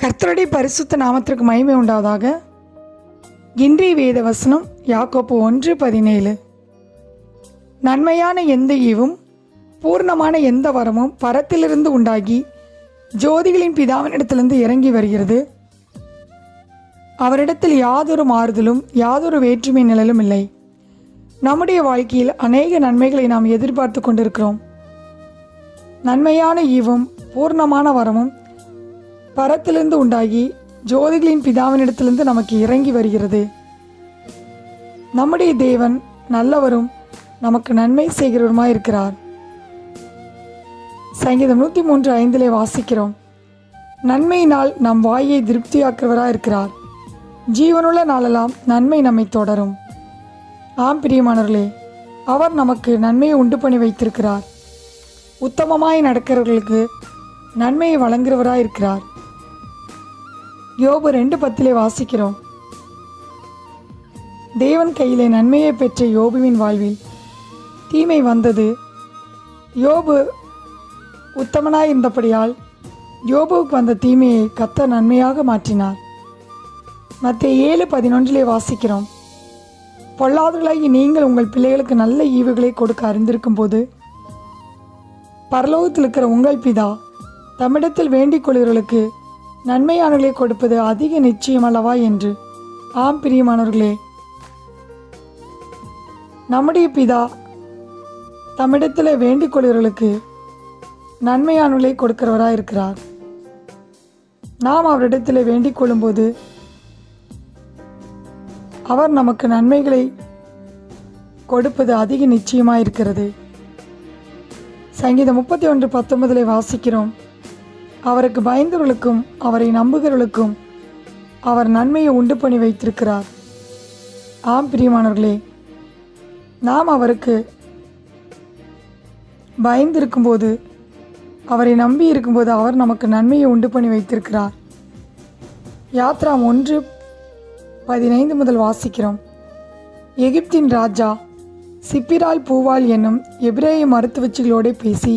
கர்த்தருடைய பரிசுத்த நாமத்திற்கு மகிமை உண்டாவதாக. இன்றைய வேத வசனம் யாக்கோப்பு 1:17. நன்மையான எந்த ஈவும் பூர்ணமான எந்த வரமும் பரத்திலிருந்து உண்டாகி ஜோதிகளின் பிதாவினிடத்திலிருந்து இறங்கி வருகிறது. அவரிடத்தில் யாதொரு மாறுதலும் யாதொரு வேற்றுமை நிழலும் இல்லை. நம்முடைய வாழ்க்கையில் அநேக நன்மைகளை நாம் எதிர்பார்த்து கொண்டிருக்கிறோம். நன்மையான ஈவும் பூர்ணமான வரமும் பரத்திலிருந்து உண்டாகி ஜோதிகளின் பிதாவினிடத்திலிருந்து நமக்கு இறங்கி வருகிறது. நம்முடைய தேவன் நல்லவரும் நமக்கு நன்மை செய்கிறவருமாய் இருக்கிறார். சங்கீதம் 103:5 வாசிக்கிறோம், நன்மையினால் நம் வாயை திருப்தியாக்குறவராக இருக்கிறார். ஜீவனுள்ள நாளெல்லாம் நன்மை நம்மை தொடரும். ஆம் பிரியமானவர்களே, அவர் நமக்கு நன்மையை உண்டு பண்ணி வைத்திருக்கிறார். உத்தமமாய் நடக்கிறவர்களுக்கு நன்மையை வழங்குகிறவராக இருக்கிறார். யோபு 2:10 வாசிக்கிறோம், தேவன் கையிலே நன்மையை பெற்ற யோபுவின் வாழ்வில் தீமை வந்தது. யோபு உத்தமனாய் இருந்தபடியால் யோபுவுக்கு வந்த தீமையை கர்த்தர் நன்மையாக மாற்றினார். மத்தேயு 7:11 வாசிக்கிறோம், பொல்லாதவர்களாகி நீங்கள் உங்கள் பிள்ளைகளுக்கு நல்ல ஈவுகளை கொடுக்க அறிந்திருக்கும் போது பரலோகத்தில் இருக்கிற உங்கள் பிதா தம்மிடத்தில் வேண்டிக் கொள்கிறவர்களுக்கு நன்மையானவர்களை கொடுப்பது அதிக நிச்சயம் அல்லவா என்று. ஆம் பிரியமானவர்களே, நம்முடைய பிதா தம்மிடத்தில் வேண்டிக் கொள்கிறவர்களுக்கு நன்மையானவர்களை கொடுக்கிறவராக இருக்கிறார். நாம் அவரிடத்தில் வேண்டிக் கொள்ளும்போது அவர் நமக்கு நன்மைகளை கொடுப்பது அதிக நிச்சயமாக இருக்கிறது. சங்கீதம் 31:19 வாசிக்கிறோம், அவருக்கு பயந்தவர்களுக்கும் அவரை நம்புகிறவர்களுக்கும் அவர் நன்மையை உண்டு பண்ணி வைத்திருக்கிறார். ஆம் பிரியமானவர்களே, நாம் அவருக்கு பயந்திருக்கும்போது அவரை நம்பி இருக்கும்போது அவர் நமக்கு நன்மையை உண்டு பண்ணி வைத்திருக்கிறார். யாத்ராம் 1:15 வாசிக்கிறோம், எகிப்தின் ராஜா சிப்பிரால் பூவால் என்னும் எபிரேய மருத்துவச்சிகளோடு பேசி,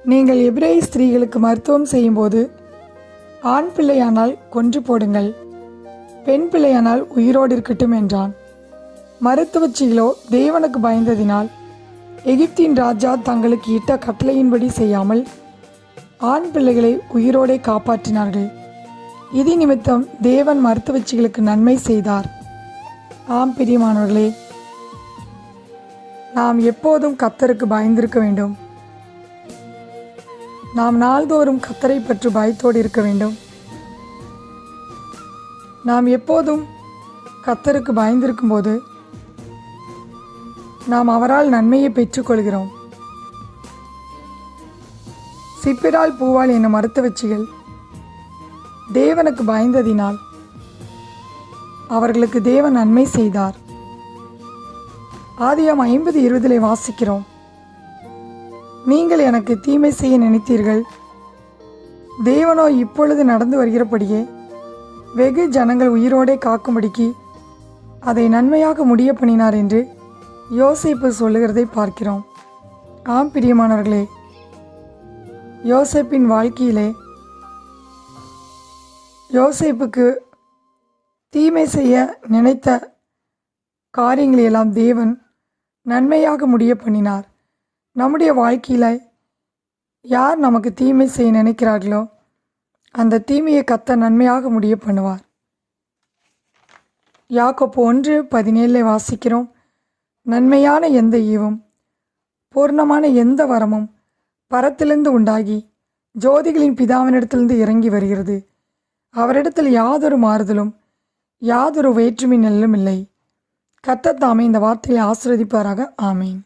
நீங்கள் எபிரேய ஸ்திரீகளுக்கு மருத்துவம் செய்யும்போது ஆண் பிள்ளையானால் கொன்று போடுங்கள், பெண் பிள்ளையானால் உயிரோடு இருக்கட்டும் என்றான். மருத்துவச்சிகளோ தேவனுக்கு பயந்ததினால் எகிப்தின் ராஜா தங்களுக்கு இட்ட கட்டளையின்படி செய்யாமல் ஆண் பிள்ளைகளை உயிரோடே காப்பாற்றினார்கள். இது நிமித்தம் தேவன் மருத்துவச்சிகளுக்கு நன்மை செய்தார். ஆம் பிரியமானவர்களே, நாம் எப்போதும் கர்த்தருக்கு பயந்திருக்க வேண்டும். நாம் நாள்தோறும் கர்த்தரை பற்றி பயத்தோடு இருக்க வேண்டும். நாம் எப்போதும் கர்த்தருக்கு பயந்திருக்கும் போது நாம் அவரால் நன்மையை பெற்றுக்கொள்கிறோம். சிப்பிரால் பூவால் என்னும் மருத்துவச்சிகள் தேவனுக்கு பயந்ததினால் அவர்களுக்கு தேவன் நன்மை செய்தார். ஆதியாம் 50:20 வாசிக்கிறோம், நீங்கள் எனக்கு தீமை செய்ய நினைத்தீர்கள், தேவனோ இப்பொழுது நடந்து வருகிறபடியே வெகு ஜனங்கள் உயிரோடே காக்கும்படிக்கு அதை நன்மையாக முடிய பண்ணினார் என்று யோசேப்பு சொல்லுகிறதை பார்க்கிறோம். ஆம் பிரியமானவர்களே, யோசேப்பின் வாழ்க்கையிலே யோசேப்புக்கு தீமை செய்ய நினைத்த காரியங்களையெல்லாம் தேவன் நன்மையாக முடிய பண்ணினார். நம்முடைய வாழ்க்கையில் யார் நமக்கு தீமை செய்ய நினைக்கிறார்களோ அந்த தீமையை கர்த்தர் நன்மையாக முடிய பண்ணுவார். யாக்கோப்பு 1:17 வாசிக்கிறோம், நன்மையான எந்த ஈவும் பூர்ணமான எந்த வரமும் பரத்திலிருந்து உண்டாகி ஜோதிகளின் பிதாவினிடத்திலிருந்து இறங்கி வருகிறது. அவரிடத்தில் யாதொரு மாறுதலும் யாதொரு வேற்றுமை நிழலும் இல்லை. கர்த்தர் தாமே இந்த வார்த்தையை ஆசீர்வதிப்பாராக. ஆமேன்.